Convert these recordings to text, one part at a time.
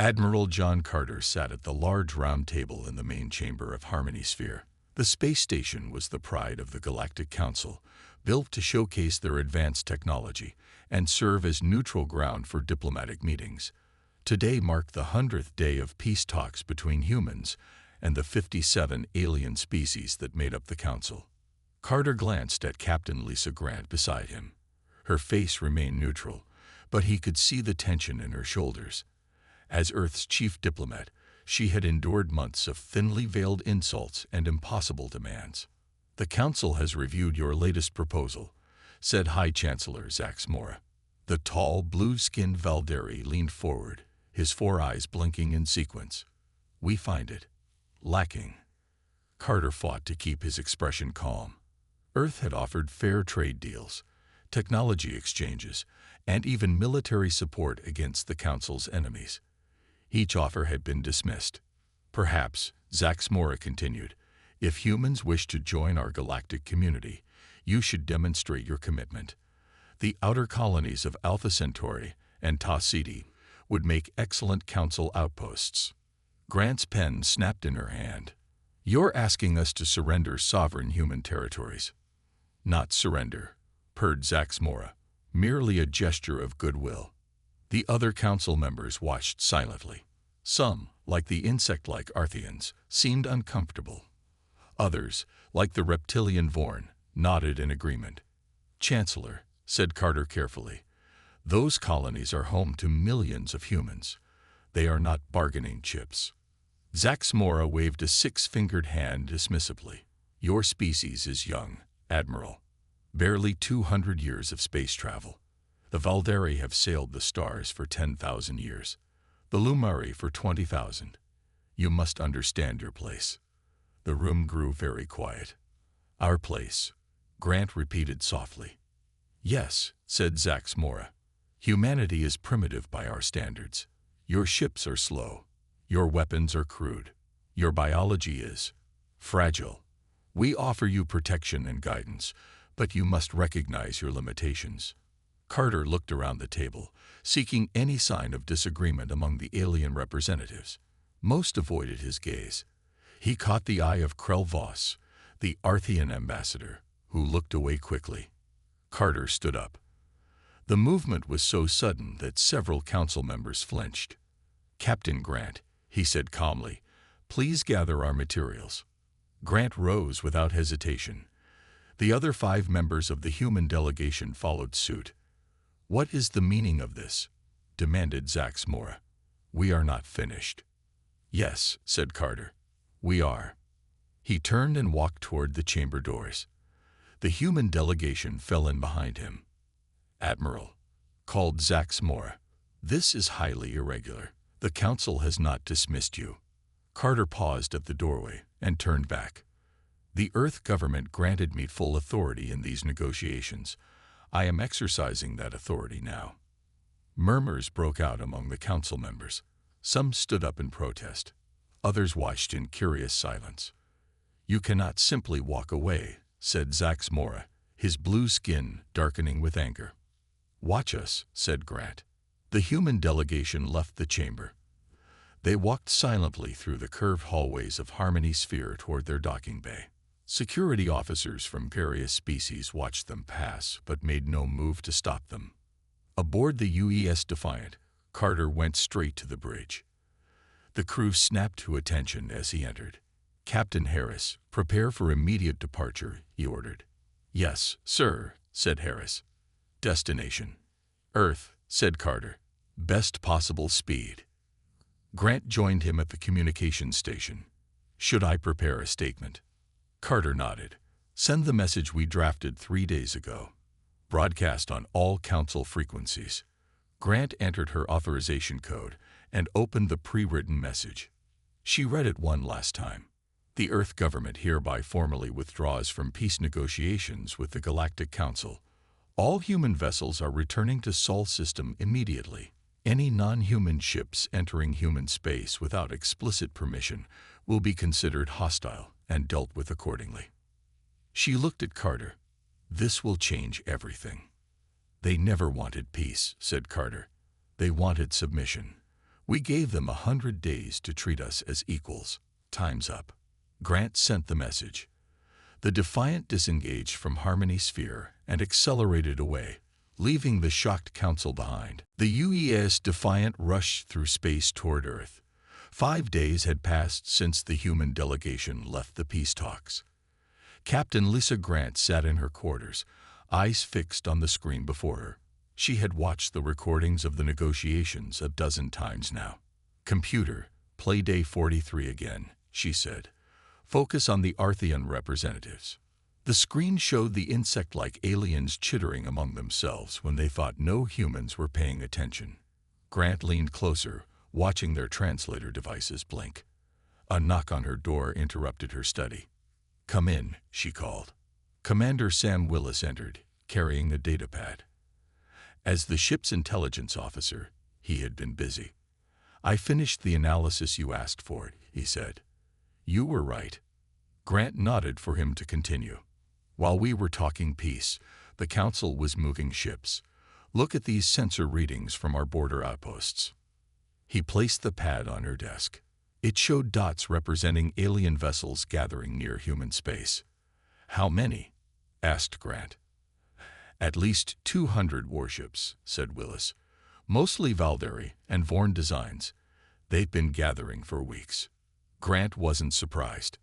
Admiral John Carter sat at the large round table in the main chamber of Harmony Sphere. The space station was the pride of the Galactic Council, built to showcase their advanced technology and serve as neutral ground for diplomatic meetings. Today marked the 100th day of peace talks between humans and the 57 alien species that made up the Council. Carter glanced at Captain Lisa Grant beside him. Her face remained neutral, but he could see the tension in her shoulders. As Earth's chief diplomat, she had endured months of thinly veiled insults and impossible demands. "The Council has reviewed your latest proposal," said High Chancellor Zax Mora. The tall, blue-skinned Valderi leaned forward, his four eyes blinking in sequence. "We find it lacking." Carter fought to keep his expression calm. Earth had offered fair trade deals, technology exchanges, and even military support against the Council's enemies. Each offer had been dismissed. "Perhaps," Zax Mora continued, "if humans wish to join our galactic community, you should demonstrate your commitment. The outer colonies of Alpha Centauri and Ta Ceti would make excellent Council outposts." Grant's pen snapped in her hand. "You're asking us to surrender sovereign human territories." "Not surrender," purred Zax Mora, "merely a gesture of goodwill." The other Council members watched silently. Some, like the insect-like Artheans, seemed uncomfortable. Others, like the reptilian Vorn, nodded in agreement. "Chancellor," said Carter carefully, "those colonies are home to millions of humans. They are not bargaining chips." Zax Mora waved a six-fingered hand dismissively. "Your species is young, Admiral. Barely 200 years of space travel. The Valderi have sailed the stars for 10,000 years. The Lumari for 20,000. You must understand your place." The room grew very quiet. "Our place," Grant repeated softly. "Yes," said Zax Mora. "Humanity is primitive by our standards. Your ships are slow. Your weapons are crude. Your biology is fragile. We offer you protection and guidance, but you must recognize your limitations." Carter looked around the table, seeking any sign of disagreement among the alien representatives. Most avoided his gaze. He caught the eye of Krell Voss, the Arthean ambassador, who looked away quickly. Carter stood up. The movement was so sudden that several Council members flinched. "Captain Grant," he said calmly, "please gather our materials." Grant rose without hesitation. The other 5 members of the human delegation followed suit. "What is the meaning of this?" demanded Zax Mora. "We are not finished." "Yes," said Carter, "we are." He turned and walked toward the chamber doors. The human delegation fell in behind him. "Admiral," called Zax Mora, "this is highly irregular. The Council has not dismissed you." Carter paused at the doorway and turned back. "The Earth government granted me full authority in these negotiations. I am exercising that authority now." Murmurs broke out among the Council members. Some stood up in protest. Others watched in curious silence. "You cannot simply walk away," said Zax Mora, his blue skin darkening with anger. "Watch us," said Grant. The human delegation left the chamber. They walked silently through the curved hallways of Harmony Sphere toward their docking bay. Security officers from various species watched them pass but made no move to stop them. Aboard the UES Defiant, Carter went straight to the bridge. The crew snapped to attention as he entered. "Captain Harris, prepare for immediate departure," he ordered. "Yes, sir," said Harris. "Destination?" "Earth," said Carter. "Best possible speed." Grant joined him at the communications station. "Should I prepare a statement?" Carter nodded. "Send the message we drafted 3 days ago. Broadcast on all Council frequencies." Grant entered her authorization code and opened the pre-written message. She read it one last time. "The Earth government hereby formally withdraws from peace negotiations with the Galactic Council. All human vessels are returning to Sol system immediately. Any non-human ships entering human space without explicit permission will be considered hostile and dealt with accordingly." She looked at Carter. "This will change everything." "They never wanted peace," said Carter. "They wanted submission. We gave them 100 days to treat us as equals. Time's up. Grant sent the message. The Defiant disengaged from Harmony Sphere and accelerated away, leaving the shocked Council behind. The UES Defiant rushed through space toward Earth. 5 days had passed since the human delegation left the peace talks. Captain Lisa Grant sat in her quarters, eyes fixed on the screen before her. She had watched the recordings of the negotiations a dozen times now. "Computer, play day 43 again," she said. "Focus on the Arthean representatives." The screen showed the insect-like aliens chittering among themselves when they thought no humans were paying attention. Grant leaned closer, watching their translator devices blink. A knock on her door interrupted her study. "Come in," she called. Commander Sam Willis entered, carrying a datapad. As the ship's intelligence officer, he had been busy. "I finished the analysis you asked for," he said. "You were right." Grant nodded for him to continue. "While we were talking peace, the Council was moving ships. Look at these sensor readings from our border outposts." He placed the pad on her desk. It showed dots representing alien vessels gathering near human space. "How many?" asked Grant. "At least 200 warships," said Willis. "Mostly Valderi and Vorn designs. They've been gathering for weeks." Grant wasn't surprised.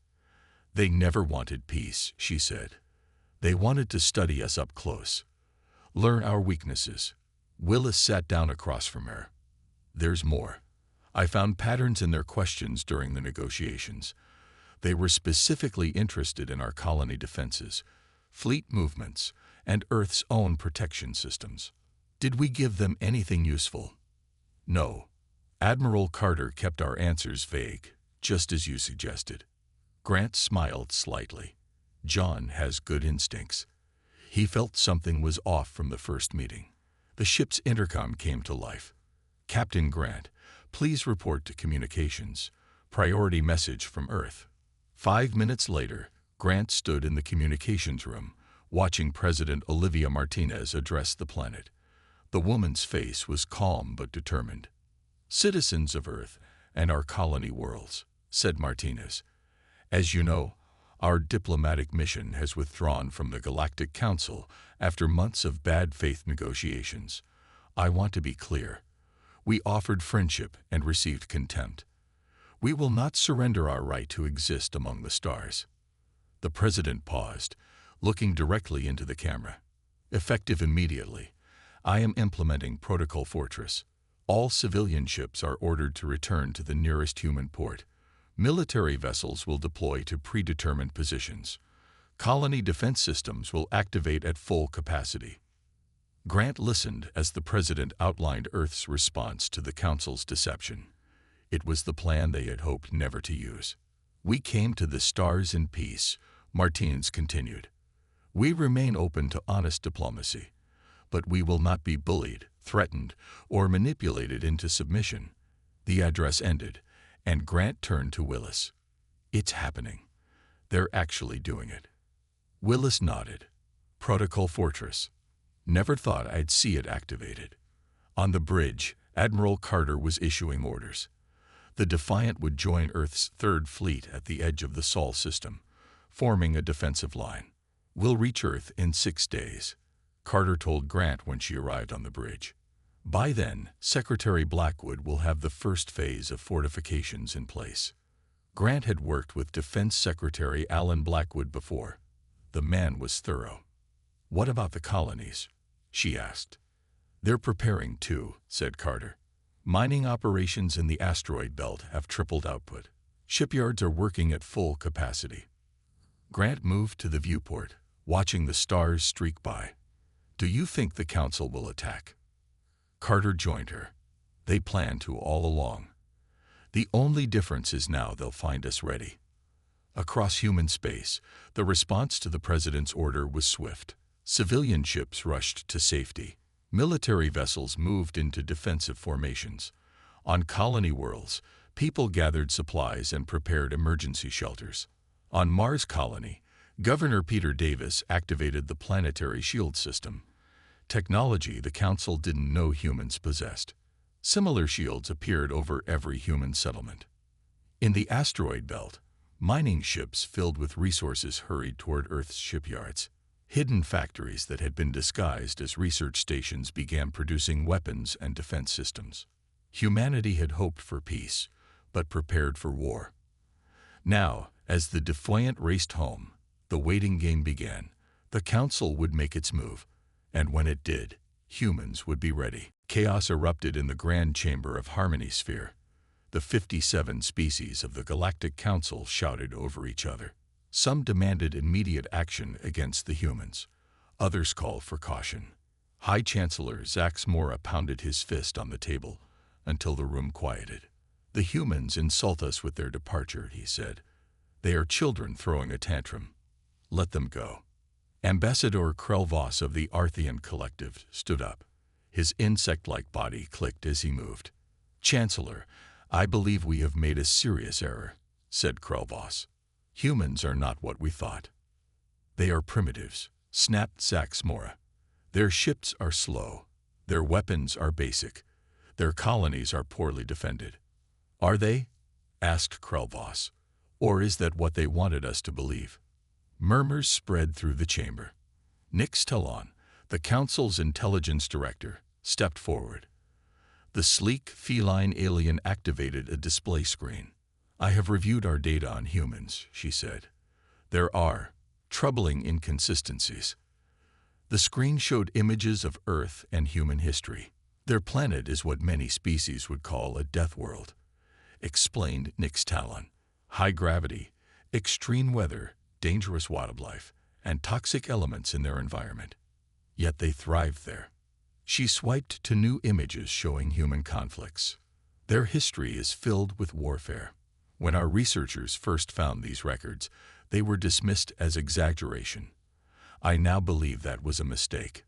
"They never wanted peace," she said. "They wanted to study us up close. Learn our weaknesses." Willis sat down across from her. "There's more. I found patterns in their questions during the negotiations. They were specifically interested in our colony defenses, fleet movements, and Earth's own protection systems. Did we give them anything useful?" "No." Admiral Carter kept our answers vague, just as you suggested. Grant smiled slightly. "John has good instincts." He felt something was off from the first meeting. The ship's intercom came to life. "Captain Grant, please report to communications. Priority message from Earth." 5 minutes later, Grant stood in the communications room, watching President Olivia Martinez address the planet. The woman's face was calm but determined. "Citizens of Earth and our colony worlds," said Martinez. "As you know, our diplomatic mission has withdrawn from the Galactic Council after months of bad faith negotiations. I want to be clear. We offered friendship and received contempt. We will not surrender our right to exist among the stars." The president paused, looking directly into the camera. "Effective immediately, I am implementing Protocol Fortress. All civilian ships are ordered to return to the nearest human port. Military vessels will deploy to predetermined positions. Colony defense systems will activate at full capacity." Grant listened as the president outlined Earth's response to the Council's deception. It was the plan they had hoped never to use. "We came to the stars in peace," Martinez continued. "We remain open to honest diplomacy, but we will not be bullied, threatened, or manipulated into submission." The address ended, and Grant turned to Willis. "It's happening. They're actually doing it." Willis nodded. "Protocol Fortress. Never thought I'd see it activated." On the bridge, Admiral Carter was issuing orders. The Defiant would join Earth's Third Fleet at the edge of the Sol system, forming a defensive line. "We'll reach Earth in 6 days," Carter told Grant when she arrived on the bridge. "By then, Secretary Blackwood will have the first phase of fortifications in place." Grant had worked with Defense Secretary Alan Blackwood before. The man was thorough. "What about the colonies?" she asked. "They're preparing too," said Carter. "Mining operations in the asteroid belt have tripled output. Shipyards are working at full capacity." Grant moved to the viewport, watching the stars streak by. "Do you think the Council will attack?" Carter joined her. "They plan to all along. The only difference is now they'll find us ready." Across human space, the response to the president's order was swift. Civilian ships rushed to safety. Military vessels moved into defensive formations. On colony worlds, people gathered supplies and prepared emergency shelters. On Mars colony, Governor Peter Davis activated the planetary shield system, technology the Council didn't know humans possessed. Similar shields appeared over every human settlement. In the asteroid belt, mining ships filled with resources hurried toward Earth's shipyards. Hidden factories that had been disguised as research stations began producing weapons and defense systems. Humanity had hoped for peace, but prepared for war. Now, as the defiant raced home, the waiting game began. The Council would make its move, and when it did, humans would be ready. Chaos erupted in the Grand Chamber of Harmony Sphere. The 57 species of the Galactic Council shouted over each other. Some demanded immediate action against the humans. Others called for caution. High Chancellor Zax Mora pounded his fist on the table until the room quieted. The humans insult us with their departure, he said. They are children throwing a tantrum. Let them go. Ambassador Krelvos of the Arthean Collective stood up. His insect-like body clicked as he moved. Chancellor, I believe we have made a serious error, said Krelvos. Humans are not what we thought. They are primitives, snapped Zax Mora. Their ships are slow. Their weapons are basic. Their colonies are poorly defended. Are they? Asked Krelvos. Or is that what they wanted us to believe? Murmurs spread through the chamber. Nix Talon, the Council's intelligence director, stepped forward. The sleek, feline alien activated a display screen. I have reviewed our data on humans, she said. There are troubling inconsistencies. The screen showed images of Earth and human history. Their planet is what many species would call a death world, explained Nix Talon. High gravity, extreme weather, dangerous wildlife, and toxic elements in their environment. Yet they thrived there. She swiped to new images showing human conflicts. Their history is filled with warfare. When our researchers first found these records, they were dismissed as exaggeration. I now believe that was a mistake.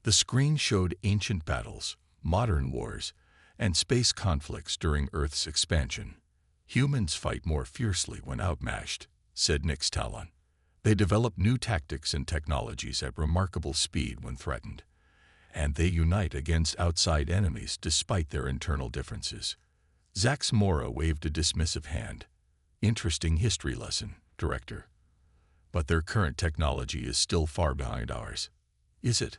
The screen showed ancient battles, modern wars, and space conflicts during Earth's expansion. Humans fight more fiercely when outmatched, said Nix Talon. They develop new tactics and technologies at remarkable speed when threatened. And they unite against outside enemies despite their internal differences. Zax Mora waved a dismissive hand. Interesting history lesson, Director. But their current technology is still far behind ours. Is it?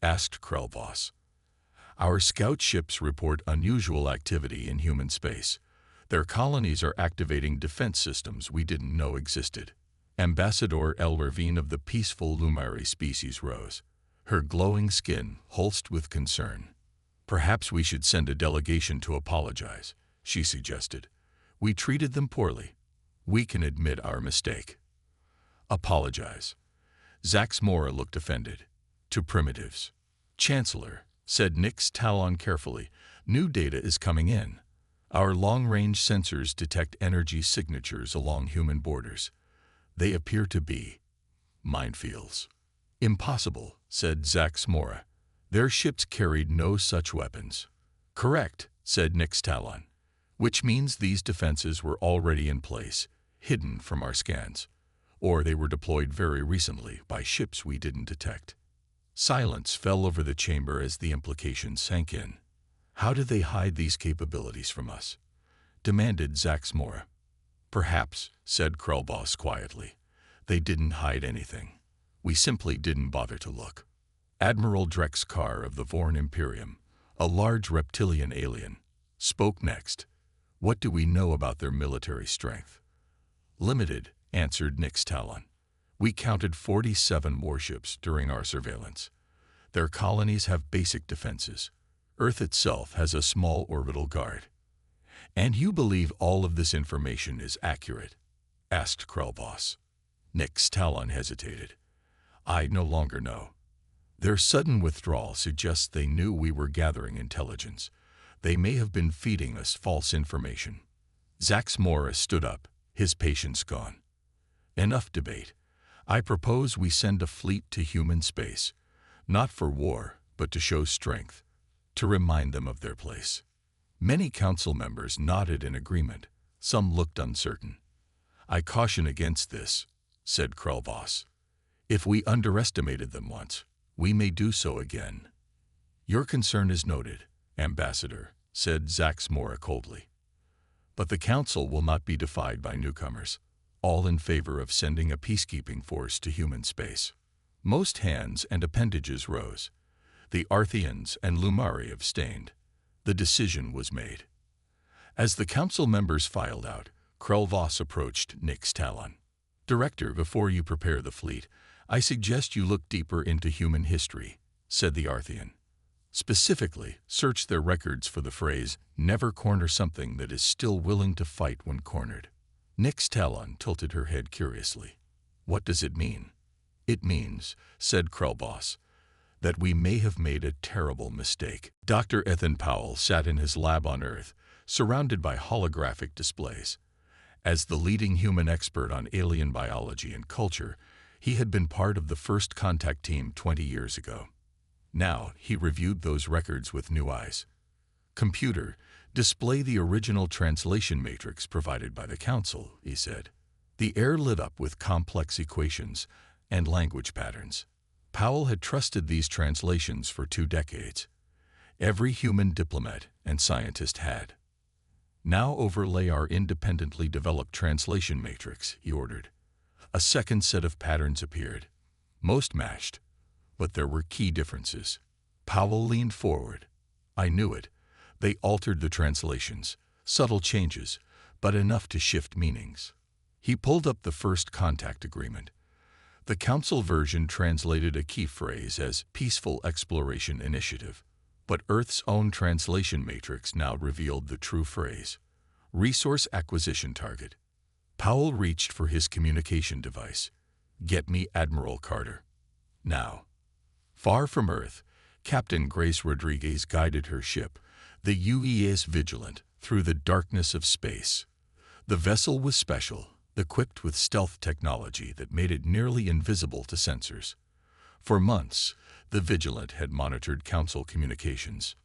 Asked Krelvos. Our scout ships report unusual activity in human space. Their colonies are activating defense systems we didn't know existed. Ambassador Elwervine of the peaceful Lumari species rose, her glowing skin pulsed with concern. Perhaps we should send a delegation to apologize, she suggested. We treated them poorly. We can admit our mistake. Apologize. Zax Mora looked offended. To primitives. Chancellor, said Nix Talon carefully, new data is coming in. Our long-range sensors detect energy signatures along human borders. They appear to be minefields. Impossible, said Zax Mora. Their ships carried no such weapons. Correct, said Nix Talon, which means these defenses were already in place, hidden from our scans, or they were deployed very recently by ships we didn't detect. Silence fell over the chamber as the implication sank in. How did they hide these capabilities from us? Demanded Zax Mora. Perhaps, said Krelvos quietly. They didn't hide anything. We simply didn't bother to look. Admiral Drex Carr of the Vorn Imperium, a large reptilian alien, spoke next. What do we know about their military strength? Limited, answered Nix Talon. We counted 47 warships during our surveillance. Their colonies have basic defenses. Earth itself has a small orbital guard. And you believe all of this information is accurate? Asked Krelvos. Nix Talon hesitated. I no longer know. Their sudden withdrawal suggests they knew we were gathering intelligence. They may have been feeding us false information. Zax Mora stood up, his patience gone. Enough debate. I propose we send a fleet to human space, not for war, but to show strength, to remind them of their place. Many council members nodded in agreement. Some looked uncertain. I caution against this, said Krelvos. If we underestimated them once, we may do so again. Your concern is noted, Ambassador, said Zaxmora coldly. But the Council will not be defied by newcomers, all in favor of sending a peacekeeping force to human space. Most hands and appendages rose. The Arthians and Lumari abstained. The decision was made. As the Council members filed out, Krelvos approached Nix Talon. Director, before you prepare the fleet, I suggest you look deeper into human history, said the Arthian. Specifically, search their records for the phrase, never corner something that is still willing to fight when cornered. Nix Talon tilted her head curiously. What does it mean? It means, said Krelvos, that we may have made a terrible mistake. Dr. Ethan Powell sat in his lab on Earth, surrounded by holographic displays. As the leading human expert on alien biology and culture, he had been part of the first contact team 20 years ago. Now he reviewed those records with new eyes. Computer, display the original translation matrix provided by the Council, he said. The air lit up with complex equations and language patterns. Powell had trusted these translations for 2 decades. Every human diplomat and scientist had. Now overlay our independently developed translation matrix, he ordered. A second set of patterns appeared. Most matched, but there were key differences. Powell leaned forward. I knew it. They altered the translations, subtle changes, but enough to shift meanings. He pulled up the first contact agreement. The Council version translated a key phrase as Peaceful Exploration Initiative, but Earth's own translation matrix now revealed the true phrase, Resource Acquisition Target. Powell reached for his communication device. Get me Admiral Carter. Now. Far from Earth, Captain Grace Rodriguez guided her ship, the UES Vigilant, through the darkness of space. The vessel was special, equipped with stealth technology that made it nearly invisible to sensors. For months, the Vigilant had monitored Council communications.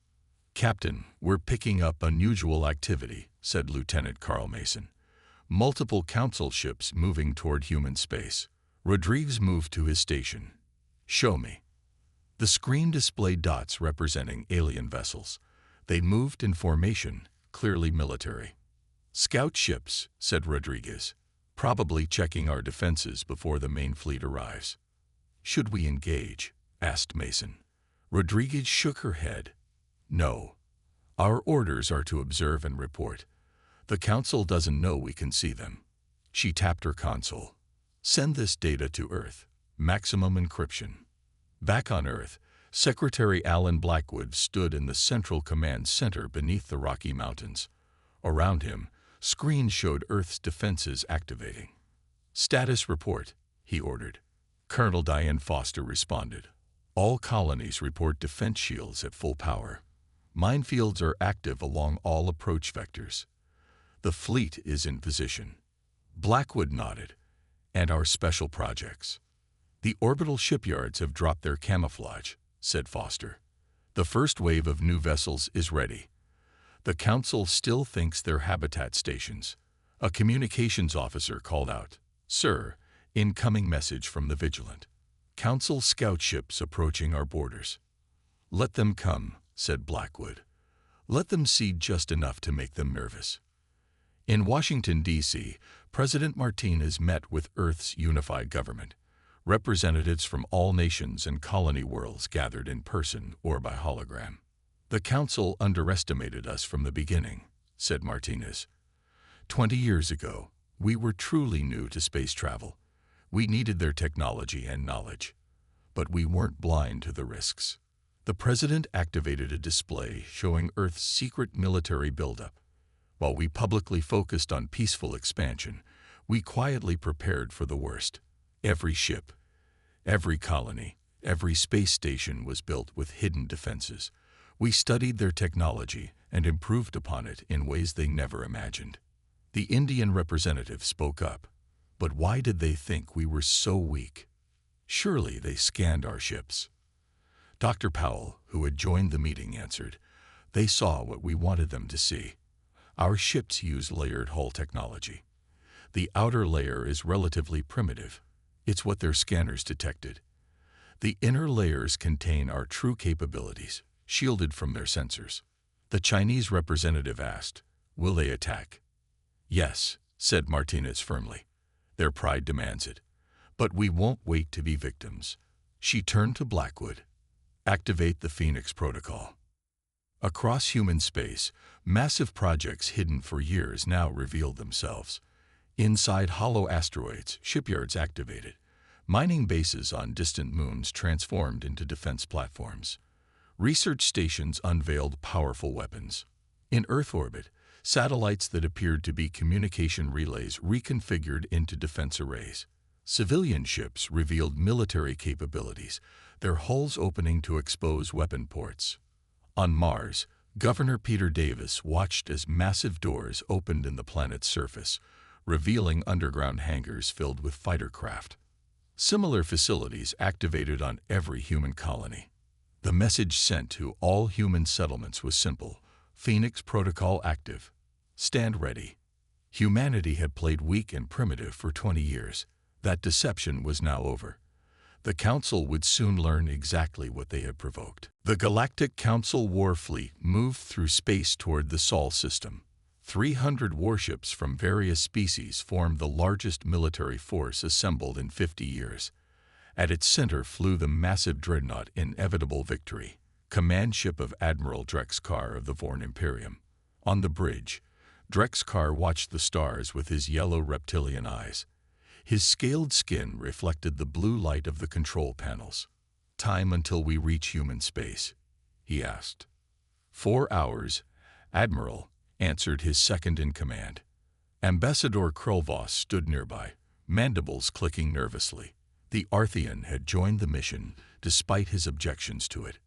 Captain, we're picking up unusual activity, said Lieutenant Carl Mason. Multiple Council ships moving toward human space. Rodriguez moved to his station. Show me. The screen displayed dots representing alien vessels. They moved in formation, clearly military. Scout ships, said Rodriguez, probably checking our defenses before the main fleet arrives. Should we engage? Asked Mason. Rodriguez shook her head. No. Our orders are to observe and report. The Council doesn't know we can see them. She tapped her console. Send this data to Earth. Maximum encryption. Back on Earth, Secretary Alan Blackwood stood in the Central Command Center beneath the Rocky Mountains. Around him, screens showed Earth's defenses activating. Status report, he ordered. Colonel Diane Foster responded. All colonies report defense shields at full power. Minefields are active along all approach vectors. The fleet is in position. Blackwood nodded. And our special projects. The orbital shipyards have dropped their camouflage, said Foster. The first wave of new vessels is ready. The Council still thinks they're habitat stations. A communications officer called out, Sir, incoming message from the Vigilant. Council scout ships approaching our borders. Let them come, said Blackwood. Let them see just enough to make them nervous. In Washington, D.C., President Martinez met with Earth's unified government. Representatives from all nations and colony worlds gathered in person or by hologram. The Council underestimated us from the beginning, said Martinez. 20 years ago, we were truly new to space travel. We needed their technology and knowledge. But we weren't blind to the risks. The President activated a display showing Earth's secret military buildup. While we publicly focused on peaceful expansion, we quietly prepared for the worst. Every ship, every colony, every space station was built with hidden defenses. We studied their technology and improved upon it in ways they never imagined. The Indian representative spoke up. But why did they think we were so weak? Surely they scanned our ships. Dr. Powell, who had joined the meeting, answered. They saw what we wanted them to see. Our ships use layered hull technology. The outer layer is relatively primitive. It's what their scanners detected. The inner layers contain our true capabilities, shielded from their sensors. The Chinese representative asked, "Will they attack?" "Yes," said Martinez firmly. "Their pride demands it. But we won't wait to be victims." She turned to Blackwood. "Activate the Phoenix Protocol." Across human space, massive projects hidden for years now revealed themselves. Inside hollow asteroids, shipyards activated. Mining bases on distant moons transformed into defense platforms. Research stations unveiled powerful weapons. In Earth orbit, satellites that appeared to be communication relays reconfigured into defense arrays. Civilian ships revealed military capabilities, their hulls opening to expose weapon ports. On Mars, Governor Peter Davis watched as massive doors opened in the planet's surface, revealing underground hangars filled with fighter craft. Similar facilities activated on every human colony. The message sent to all human settlements was simple: Phoenix Protocol active. Stand ready. Humanity had played weak and primitive for 20 years. That deception was now over. The Council would soon learn exactly what they had provoked. The Galactic Council war fleet moved through space toward the Sol system. 300 warships from various species formed the largest military force assembled in 50 years. At its center flew the massive dreadnought Inevitable Victory, command ship of Admiral Drex Karr of the Vorn Imperium. On the bridge, Drex Karr watched the stars with his yellow reptilian eyes. His scaled skin reflected the blue light of the control panels. "Time until we reach human space?" he asked. 4 hours, Admiral, answered his second-in-command. Ambassador Krulvos stood nearby, mandibles clicking nervously. The Arthean had joined the mission, despite his objections to it.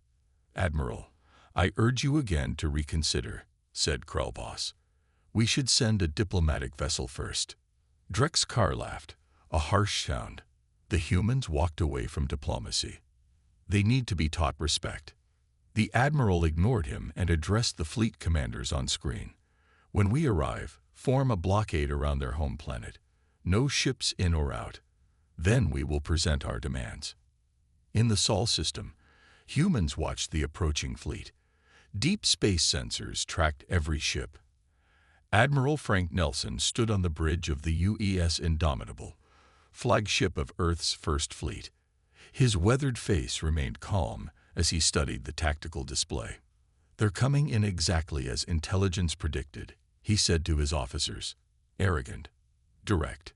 "Admiral, I urge you again to reconsider," said Krulvos. "We should send a diplomatic vessel first." Drex Karr laughed, a harsh sound. The humans walked away from diplomacy. They need to be taught respect. The Admiral ignored him and addressed the fleet commanders on screen. "When we arrive, form a blockade around their home planet. No ships in or out. Then we will present our demands." In the Sol system, humans watched the approaching fleet. Deep space sensors tracked every ship. Admiral Frank Nelson stood on the bridge of the UES Indomitable, flagship of Earth's first fleet. His weathered face remained calm as he studied the tactical display. "They're coming in exactly as intelligence predicted," he said to his officers. "Arrogant. Direct.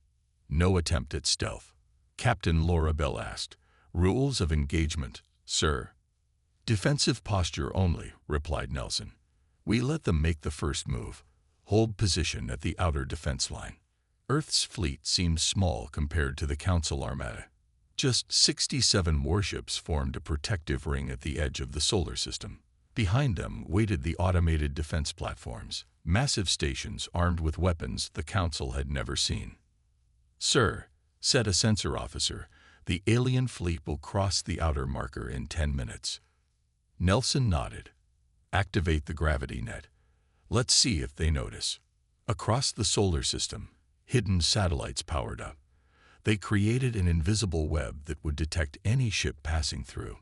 No attempt at stealth." Captain Laura Bell asked, "Rules of engagement, sir?" "Defensive posture only," replied Nelson. "We let them make the first move. Hold position at the outer defense line." Earth's fleet seemed small compared to the Council armada. Just 67 warships formed a protective ring at the edge of the solar system. Behind them waited the automated defense platforms, massive stations armed with weapons the Council had never seen. "Sir," said a sensor officer, "the alien fleet will cross the outer marker in 10 minutes. Nelson nodded. "Activate the gravity net. Let's see if they notice." Across the solar system, hidden satellites powered up. They created an invisible web that would detect any ship passing through.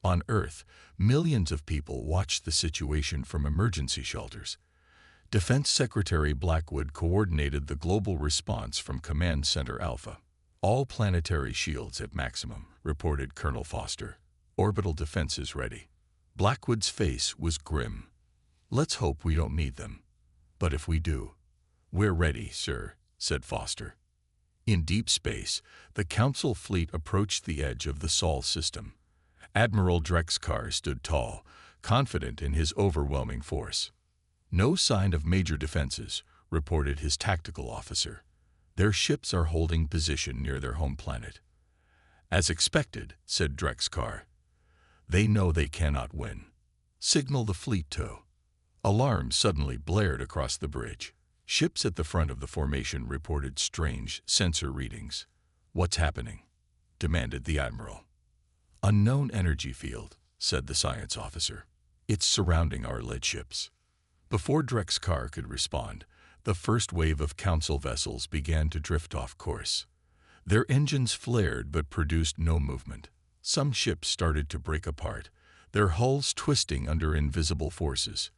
On Earth, millions of people watched the situation from emergency shelters. Defense Secretary Blackwood coordinated the global response from Command Center Alpha. "All planetary shields at maximum," reported Colonel Foster. "Orbital defenses ready." Blackwood's face was grim. "Let's hope we don't need them. But if we do—" "We're ready, sir," said Foster. In deep space, the Council fleet approached the edge of the Sol system. Admiral Drex Karr stood tall, confident in his overwhelming force. "No sign of major defenses," reported his tactical officer. "Their ships are holding position near their home planet." "As expected," said Drex Karr. "They know they cannot win. Signal the fleet tow." Alarms suddenly blared across the bridge. Ships at the front of the formation reported strange sensor readings. "What's happening?" demanded the Admiral. "Unknown energy field," said the science officer. "It's surrounding our lead ships." Before Drex Karr could respond, the first wave of Council vessels began to drift off course. Their engines flared but produced no movement. Some ships started to break apart, their hulls twisting under invisible forces.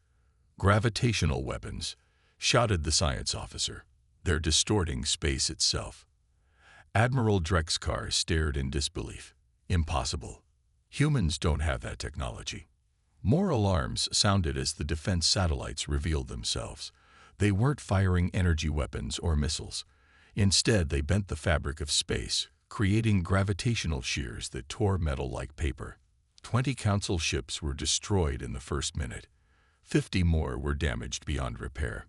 Gravitational weapons, shouted the science officer. They're distorting space itself. Admiral Drexcar stared in disbelief. Impossible. Humans don't have that technology. More alarms sounded as the defense satellites revealed themselves. They weren't firing energy weapons or missiles. Instead, they bent the fabric of space, creating gravitational shears that tore metal like paper. 20 Council ships were destroyed in the first minute. 50 more were damaged beyond repair.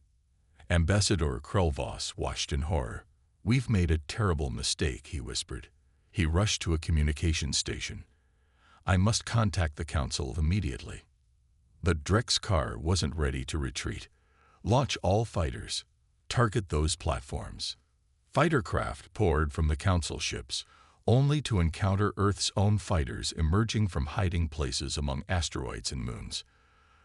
Ambassador Krelvoss watched in horror. "We've made a terrible mistake," he whispered. He rushed to a communication station. "I must contact the Council immediately." But Drexcar wasn't ready to retreat. "Launch all fighters. Target those platforms." Fighter craft poured from the Council ships, only to encounter Earth's own fighters emerging from hiding places among asteroids and moons.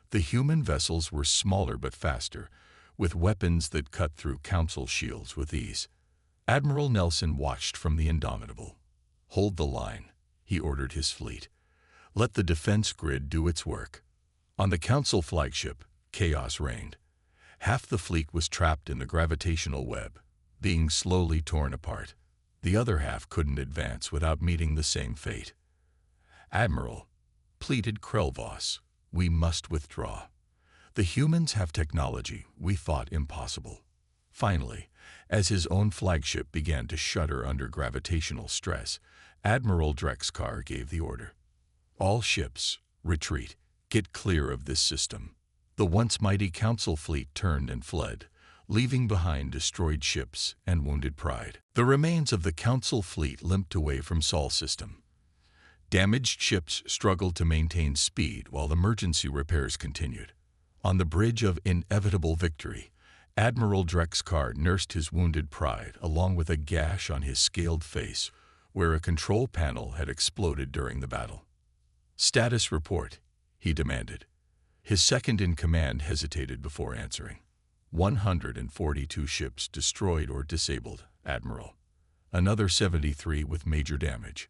The human vessels were smaller but faster, with weapons that cut through Council shields with ease. Admiral Nelson watched from the Indomitable. "Hold the line," he ordered his fleet. "Let the defense grid do its work." On the Council flagship, chaos reigned. Half the fleet was trapped in the gravitational web, being slowly torn apart. The other half couldn't advance without meeting the same fate. "Admiral," pleaded Krelvoss, "we must withdraw. The humans have technology we thought impossible." Finally, as his own flagship began to shudder under gravitational stress, Admiral Drexcar gave the order. "All ships, retreat. Get clear of this system." The once mighty Council fleet turned and fled, leaving behind destroyed ships and wounded pride. The remains of the Council fleet limped away from Sol system. Damaged ships struggled to maintain speed while emergency repairs continued. On the bridge of inevitable victory, Admiral Drexcar nursed his wounded pride along with a gash on his scaled face where a control panel had exploded during the battle. "Status report," he demanded. His second-in-command hesitated before answering. 142 ships destroyed or disabled, Admiral. Another 73 with major damage.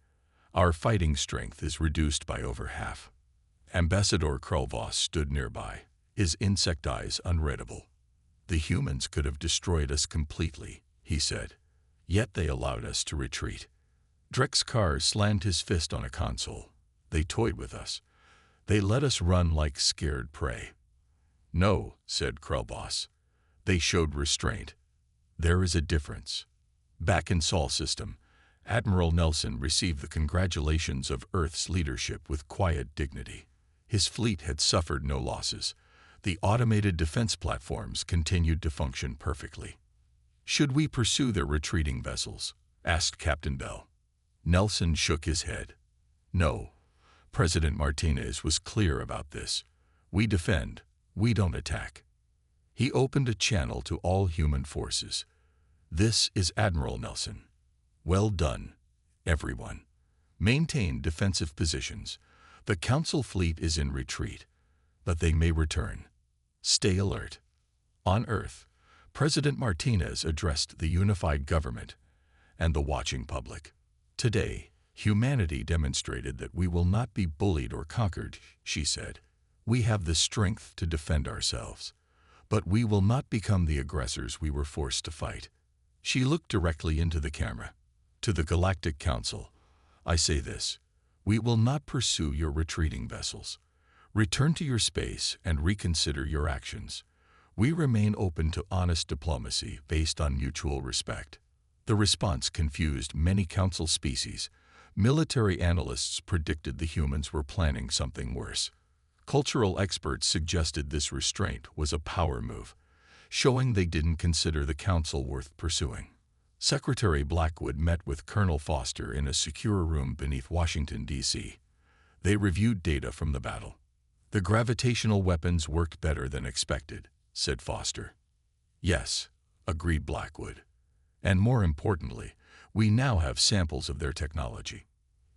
Our fighting strength is reduced by over half. Ambassador Krelvoss stood nearby, his insect eyes unreadable. "The humans could have destroyed us completely," he said. "Yet they allowed us to retreat." Drexcar slammed his fist on a console. "They toyed with us. They let us run like scared prey." "No," said Krelvoss. "They showed restraint. There is a difference." Back in Sol system, Admiral Nelson received the congratulations of Earth's leadership with quiet dignity. His fleet had suffered no losses. The automated defense platforms continued to function perfectly. "Should we pursue their retreating vessels?" asked Captain Bell. Nelson shook his head. "No." President Martinez was clear about this. "We defend, we don't attack." He opened a channel to all human forces. "This is Admiral Nelson. Well done, everyone. Maintain defensive positions. The Council fleet is in retreat, but they may return. Stay alert." On Earth, President Martinez addressed the unified government and the watching public. "Today, humanity demonstrated that we will not be bullied or conquered," she said. "We have the strength to defend ourselves, but we will not become the aggressors we were forced to fight." She looked directly into the camera. "To the Galactic Council, I say this: we will not pursue your retreating vessels. Return to your space and reconsider your actions. We remain open to honest diplomacy based on mutual respect." The response confused many Council species. Military analysts predicted the humans were planning something worse. Cultural experts suggested this restraint was a power move, showing they didn't consider the Council worth pursuing. Secretary Blackwood met with Colonel Foster in a secure room beneath Washington, D.C. They reviewed data from the battle. "The gravitational weapons worked better than expected," said Foster. "Yes," agreed Blackwood. "And more importantly, we now have samples of their technology."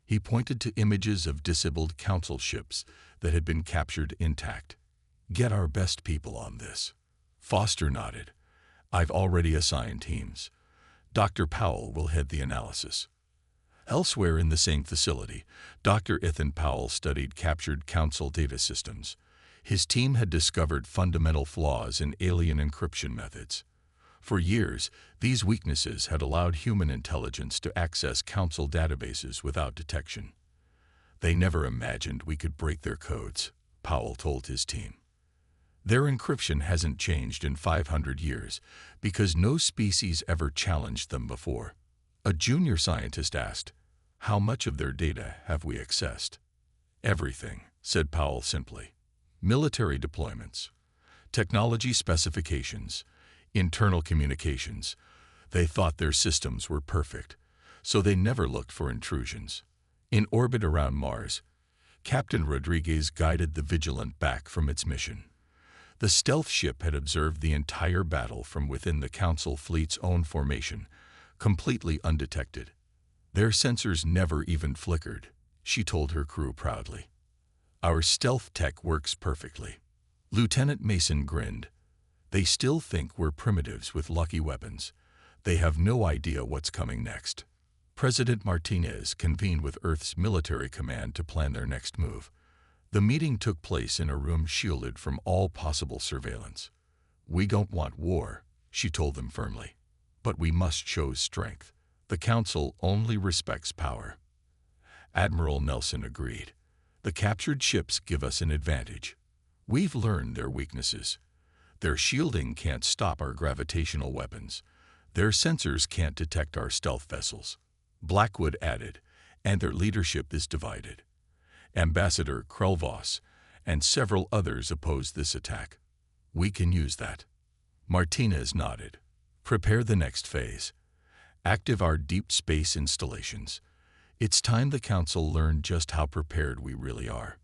He pointed to images of disabled Council ships that had been captured intact. "Get our best people on this." Foster nodded. "I've already assigned teams. Dr. Powell will head the analysis." Elsewhere in the same facility, Dr. Ethan Powell studied captured Council data systems. His team had discovered fundamental flaws in alien encryption methods. For years, these weaknesses had allowed human intelligence to access Council databases without detection. They never imagined we could break their codes, Powell told his team. Their encryption hasn't changed in 500 years because no species ever challenged them before. A junior scientist asked, "How much of their data have we accessed?" "Everything," said Powell simply. "Military deployments, technology specifications, internal communications. They thought their systems were perfect, so they never looked for intrusions." In orbit around Mars, Captain Rodriguez guided the Vigilant back from its mission. The stealth ship had observed the entire battle from within the Council fleet's own formation, completely undetected. "Their sensors never even flickered," she told her crew proudly. "Our stealth tech works perfectly." Lieutenant Mason grinned. "They still think we're primitives with lucky weapons. They have no idea what's coming next." President Martinez convened with Earth's military command to plan their next move. The meeting took place in a room shielded from all possible surveillance. "We don't want war," she told them firmly, "but we must show strength. The Council only respects power." Admiral Nelson agreed. "The captured ships give us an advantage. We've learned their weaknesses. Their shielding can't stop our gravitational weapons. Their sensors can't detect our stealth vessels." Blackwood added, "And their leadership is divided. Ambassador Krelvos and several others opposed this attack. We can use that." Martinez nodded. "Prepare the next phase. Active our deep space installations. It's time the Council learned just how prepared we really are."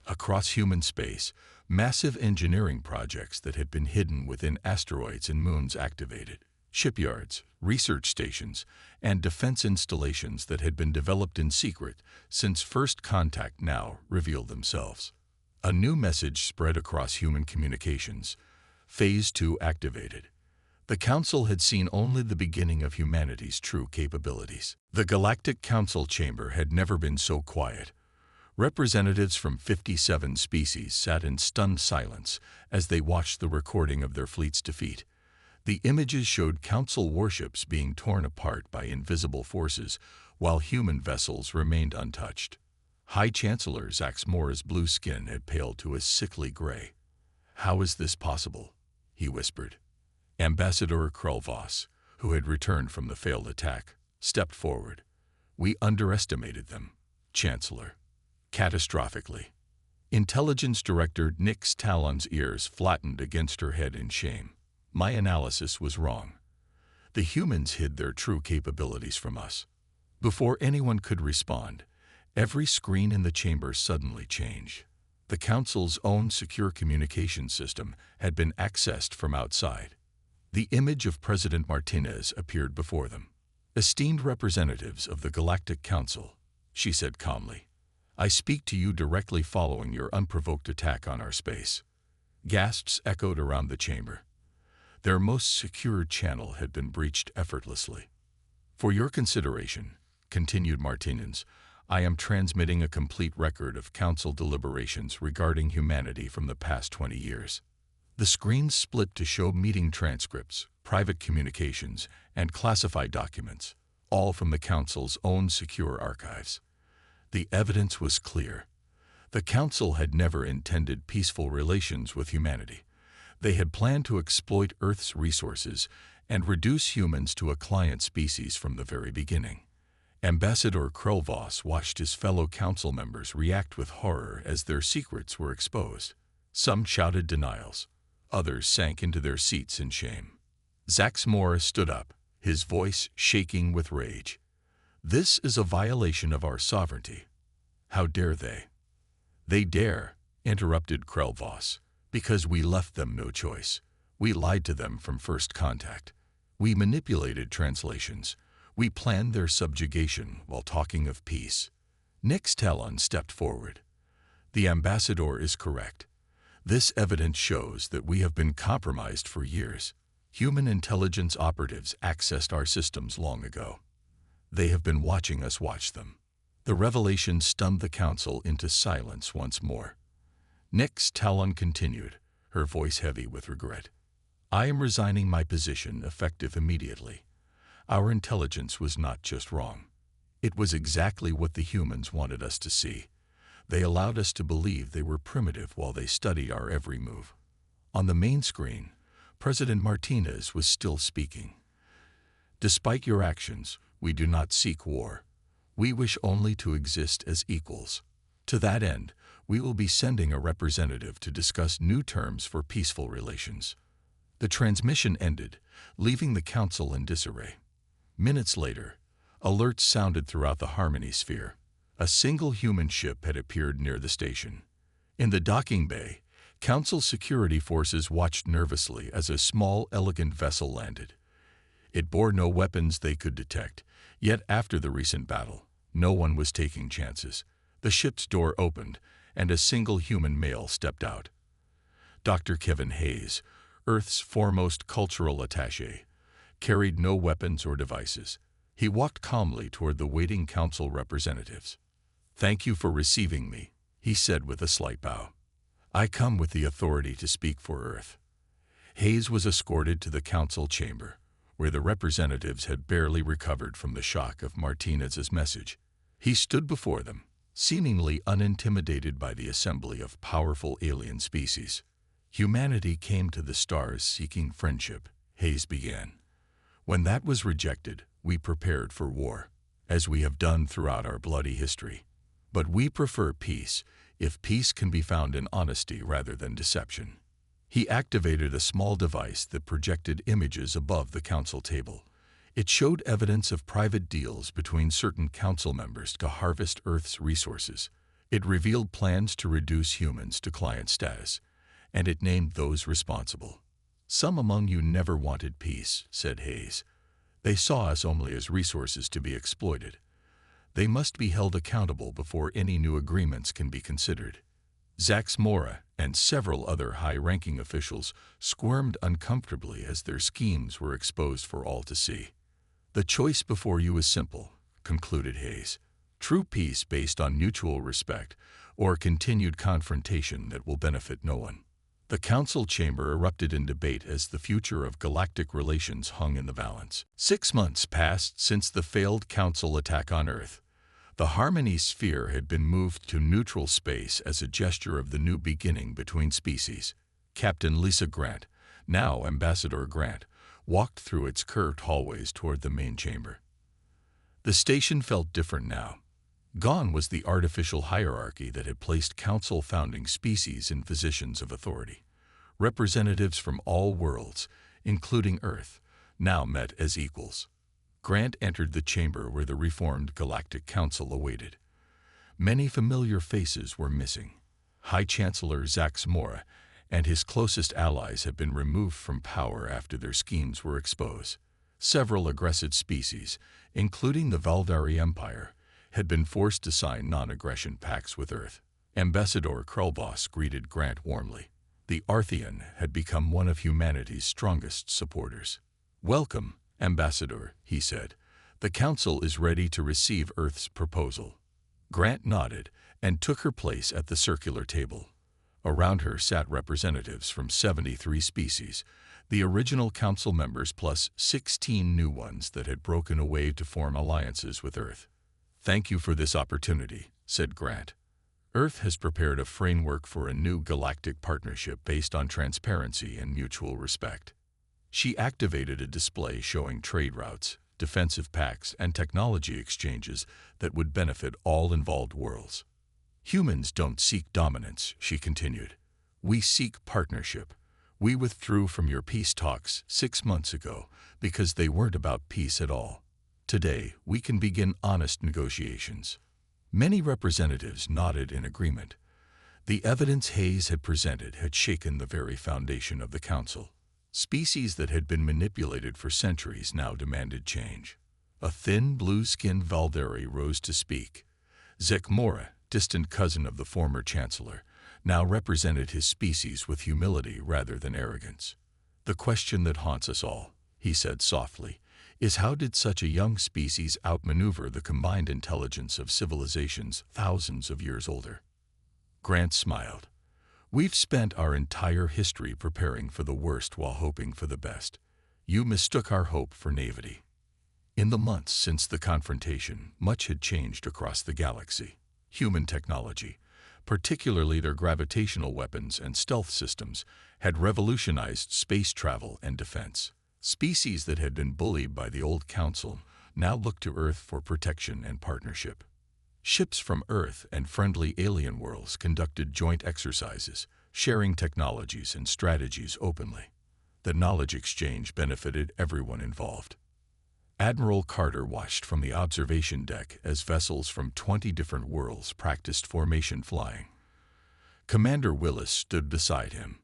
Across human space, massive engineering projects that had been hidden within asteroids and moons activated. Shipyards, research stations, and defense installations that had been developed in secret since first contact now revealed themselves. A new message spread across human communications. Phase 2 activated. The Council had seen only the beginning of humanity's true capabilities. The Galactic Council chamber had never been so quiet. Representatives from 57 species sat in stunned silence as they watched the recording of their fleet's defeat. The images showed Council warships being torn apart by invisible forces, while human vessels remained untouched. High Chancellor Zax Mor's blue skin had paled to a sickly gray. "How is this possible?" he whispered. Ambassador Krelvos, who had returned from the failed attack, stepped forward. "We underestimated them, Chancellor. Catastrophically." Intelligence Director Nyx Talon's ears flattened against her head in shame. "My analysis was wrong. The humans hid their true capabilities from us." Before anyone could respond, every screen in the chamber suddenly changed. The Council's own secure communication system had been accessed from outside. The image of President Martinez appeared before them. "Esteemed representatives of the Galactic Council," she said calmly, "I speak to you directly following your unprovoked attack on our space." Gasps echoed around the chamber. Their most secure channel had been breached effortlessly. "For your consideration," continued Martinez, "I am transmitting a complete record of Council deliberations regarding humanity from the past 20 years. The screens split to show meeting transcripts, private communications, and classified documents, all from the Council's own secure archives. The evidence was clear. The Council had never intended peaceful relations with humanity. They had planned to exploit Earth's resources and reduce humans to a client species from the very beginning. Ambassador Krelvos watched his fellow Council members react with horror as their secrets were exposed. Some shouted denials. Others sank into their seats in shame. Zax Mor stood up, his voice shaking with rage. "This is a violation of our sovereignty. How dare they?" "They dare," interrupted Krelvos, "because we left them no choice. We lied to them from first contact. We manipulated translations. We planned their subjugation while talking of peace." Nyx Talon stepped forward. "The ambassador is correct. This evidence shows that we have been compromised for years. Human intelligence operatives accessed our systems long ago. They have been watching us watch them." The revelation stunned the Council into silence once more. Next, Talon continued, her voice heavy with regret. I am resigning my position effective immediately. Our intelligence was not just wrong. It was exactly what the humans wanted us to see. They allowed us to believe they were primitive while they studied our every move. On the main screen, President Martinez was still speaking. Despite your actions, we do not seek war. We wish only to exist as equals. To that end, we will be sending a representative to discuss new terms for peaceful relations. The transmission ended, leaving the council in disarray. Minutes later, alerts sounded throughout the Harmony sphere. A single human ship had appeared near the station. In the docking bay, council security forces watched nervously as a small, elegant vessel landed. It bore no weapons they could detect, yet after the recent battle, no one was taking chances. The ship's door opened, and a single human male stepped out. Dr. Kevin Hayes, Earth's foremost cultural attaché, carried no weapons or devices. He walked calmly toward the waiting council representatives. Thank you for receiving me, he said with a slight bow. I come with the authority to speak for Earth. Hayes was escorted to the council chamber, where the representatives had barely recovered from the shock of Martinez's message. He stood before them, seemingly unintimidated by the assembly of powerful alien species. Humanity came to the stars seeking friendship, Hayes began. When that was rejected, we prepared for war, as we have done throughout our bloody history. But we prefer peace, if peace can be found in honesty rather than deception. He activated a small device that projected images above the council table. It showed evidence of private deals between certain council members to harvest Earth's resources. It revealed plans to reduce humans to client status, and it named those responsible. Some among you never wanted peace, said Hayes. They saw us only as resources to be exploited. They must be held accountable before any new agreements can be considered. Zax Mora and several other high-ranking officials squirmed uncomfortably as their schemes were exposed for all to see. The choice before you is simple, concluded Hayes. True peace based on mutual respect, or continued confrontation that will benefit no one. The council chamber erupted in debate as the future of galactic relations hung in the balance. 6 months passed since the failed council attack on Earth. The Harmony sphere had been moved to neutral space as a gesture of the new beginning between species. Captain Lisa Grant, now Ambassador Grant, walked through its curved hallways toward the main chamber. The station felt different now. Gone was the artificial hierarchy that had placed council founding species in positions of authority. Representatives from all worlds, including Earth, now met as equals. Grant entered the chamber where the reformed Galactic Council awaited. Many familiar faces were missing. High Chancellor Zax Mora and his closest allies had been removed from power after their schemes were exposed. Several aggressive species, including the Valdari Empire, had been forced to sign non-aggression pacts with Earth. Ambassador Krulbos greeted Grant warmly. The Arthean had become one of humanity's strongest supporters. Welcome, Ambassador, he said. The Council is ready to receive Earth's proposal. Grant nodded and took her place at the circular table. Around her sat representatives from 73 species, the original Council members plus 16 new ones that had broken away to form alliances with Earth. Thank you for this opportunity, said Grant. Earth has prepared a framework for a new galactic partnership based on transparency and mutual respect. She activated a display showing trade routes, defensive pacts, and technology exchanges that would benefit all involved worlds. Humans don't seek dominance, she continued. We seek partnership. We withdrew from your peace talks 6 months ago because they weren't about peace at all. Today, we can begin honest negotiations. Many representatives nodded in agreement. The evidence Hayes had presented had shaken the very foundation of the Council. Species that had been manipulated for centuries now demanded change. A thin, blue-skinned Valdari rose to speak. Zax Mora, distant cousin of the former Chancellor, now represented his species with humility rather than arrogance. The question that haunts us all, he said softly, is how did such a young species outmaneuver the combined intelligence of civilizations thousands of years older? Grant smiled. We've spent our entire history preparing for the worst while hoping for the best. You mistook our hope for naivety. In the months since the confrontation, much had changed across the galaxy. Human technology, particularly their gravitational weapons and stealth systems, had revolutionized space travel and defense. Species that had been bullied by the old council now looked to Earth for protection and partnership. Ships from Earth and friendly alien worlds conducted joint exercises, sharing technologies and strategies openly. The knowledge exchange benefited everyone involved. Admiral Carter watched from the observation deck as vessels from 20 different worlds practiced formation flying. Commander Willis stood beside him.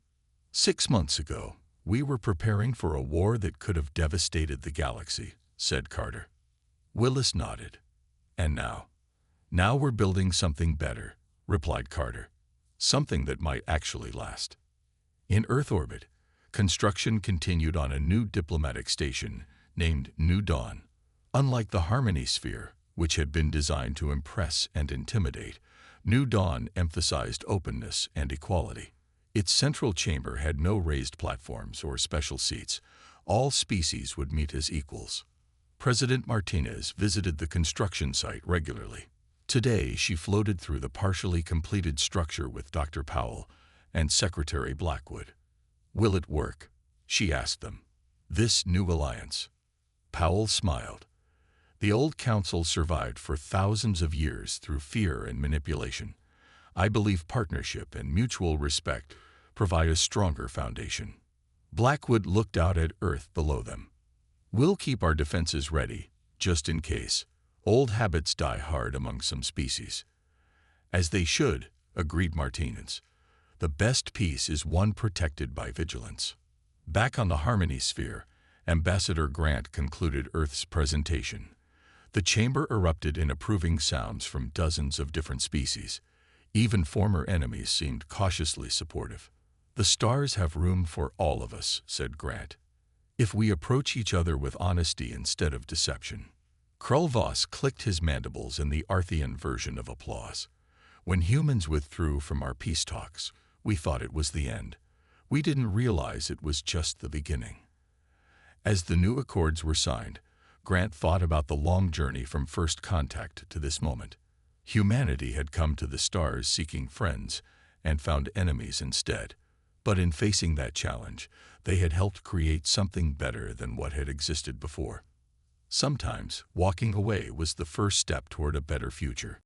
6 months ago, we were preparing for a war that could have devastated the galaxy, said Carter. Willis nodded. And now? Now we're building something better, replied Carter. Something that might actually last. In Earth orbit, construction continued on a new diplomatic station named New Dawn. Unlike the Harmony Sphere, which had been designed to impress and intimidate, New Dawn emphasized openness and equality. Its central chamber had no raised platforms or special seats. All species would meet as equals. President Martinez visited the construction site regularly. Today, she floated through the partially completed structure with Dr. Powell and Secretary Blackwood. Will it work? She asked them. This new alliance. Powell smiled. The old council survived for thousands of years through fear and manipulation. I believe partnership and mutual respect provide a stronger foundation. Blackwood looked out at Earth below them. We'll keep our defenses ready, just in case. Old habits die hard among some species. As they should, agreed Martinez. The best peace is one protected by vigilance. Back on the Harmony Sphere, Ambassador Grant concluded Earth's presentation. The chamber erupted in approving sounds from dozens of different species. Even former enemies seemed cautiously supportive. The stars have room for all of us, said Grant, if we approach each other with honesty instead of deception. Krulvos clicked his mandibles in the Arthean version of applause. When humans withdrew from our peace talks, we thought it was the end. We didn't realize it was just the beginning. As the new accords were signed, Grant thought about the long journey from first contact to this moment. Humanity had come to the stars seeking friends and found enemies instead. But in facing that challenge, they had helped create something better than what had existed before. Sometimes, walking away was the first step toward a better future.